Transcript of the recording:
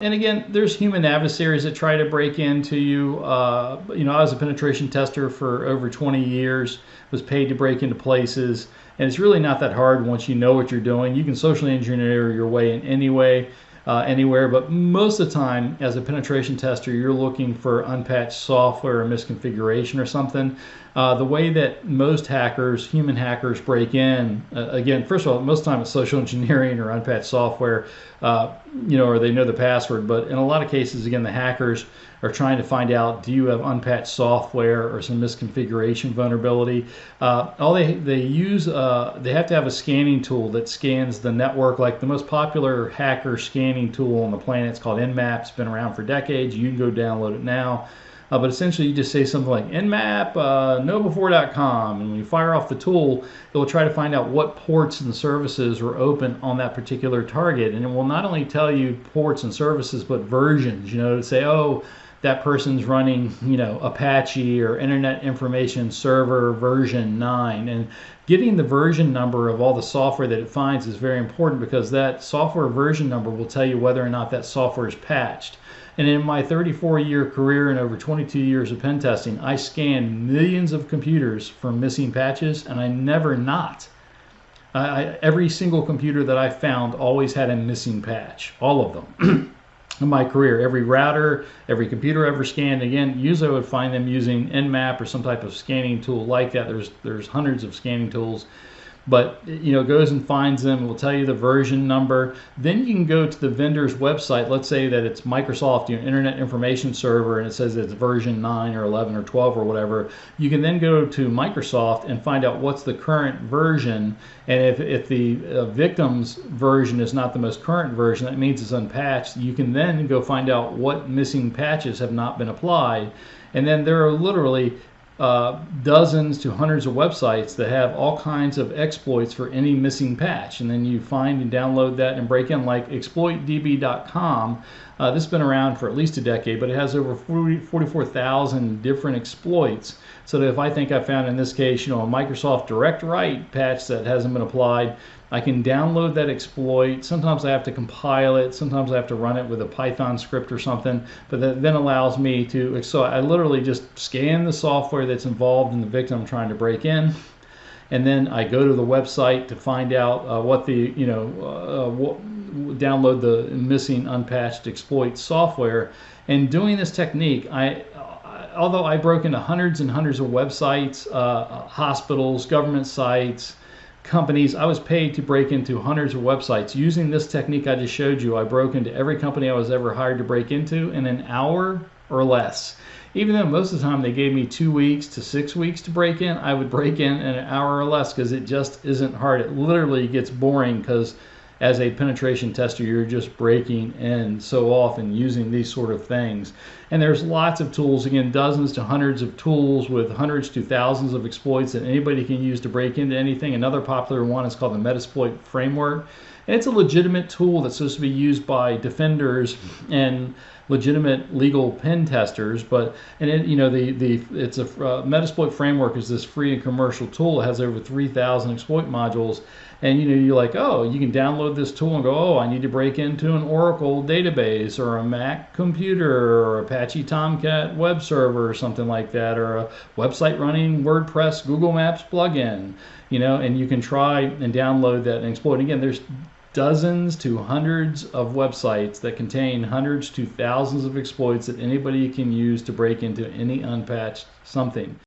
And again, there's human adversaries that try to break into you. You know, I was a penetration tester for over 20 years, was paid to break into places, and it's really not that hard once you know what you're doing. You can socially engineer your way in any way, anywhere, but most of the time as a penetration tester, you're looking for unpatched software or misconfiguration or something. The way that most hackers, human hackers, break in, again, first of all, most of the time it's social engineering or unpatched software, you know, or they know the password. But in a lot of cases, again, the hackers are trying to find out, do you have unpatched software or some misconfiguration vulnerability? All they use, they have to have a scanning tool that scans the network. Like the most popular hacker scanning tool on the planet, it's called Nmap. It's been around for decades. You can go download it now. But essentially you just say something like nmap KnowBe4.com, and when you fire off the tool, it will try to find out what ports and services are open on that particular target. And it will not only tell you ports and services, but versions, you know, to say, oh, that person's running, you know, Apache or Internet Information Server version 9. And getting the version number of all the software that it finds is very important, because that software version number will tell you whether or not that software is patched. And in my 34-year career and over 22 years of pen testing, I scanned millions of computers for missing patches, and I never not. Every single computer that I found always had a missing patch, all of them. In my career, every router, every computer ever scanned, again, usually I would find them using Nmap or some type of scanning tool like that. There's hundreds of scanning tools. But, you know, goes and finds them, will tell you the version number. Then you can go to the vendor's website. Let's say that it's Microsoft, your Internet Information Server, and it says it's version 9 or 11 or 12 or whatever. You can then go to Microsoft and find out what's the current version. And if the victim's version is not the most current version, that means it's unpatched. You can then go find out what missing patches have not been applied. And then there are literally dozens to hundreds of websites that have all kinds of exploits for any missing patch, and then you find and download that and break in, like Exploitdbcom. This has been around for at least a decade, but it has over 44,000 different exploits. So that if I think I found, in this case, you know, a Microsoft Direct Write patch that hasn't been applied, I can download that exploit. Sometimes I have to compile it. Sometimes I have to run it with a Python script or something. But that then allows me to, so I literally just scan the software that's involved in the victim trying to break in. And then I go to the website to find out what the, you know, download the missing unpatched exploit software. And doing this technique, although I broke into hundreds and hundreds of websites, hospitals, government sites, companies, I was paid to break into hundreds of websites. Using this technique I just showed you, I broke into every company I was ever hired to break into in an hour or less. Even though most of the time they gave me 2 weeks to 6 weeks to break in, I would break in an hour or less, because it just isn't hard. It literally gets boring, because as a penetration tester, you're just breaking in so often using these sort of things. And there's lots of tools, again, dozens to hundreds of tools with hundreds to thousands of exploits that anybody can use to break into anything. Another popular one is called the Metasploit framework. And it's a legitimate tool that's supposed to be used by defenders and legitimate legal pen testers, but it's a Metasploit framework is this free and commercial tool. It has over 3,000 exploit modules, and you're like, oh, you can download this tool and go, oh, I need to break into an Oracle database or a Mac computer or Apache Tomcat web server or something like that, or a website running WordPress Google Maps plugin, and you can try and download that and exploit. Again, there's dozens to hundreds of websites that contain hundreds to thousands of exploits that anybody can use to break into any unpatched something.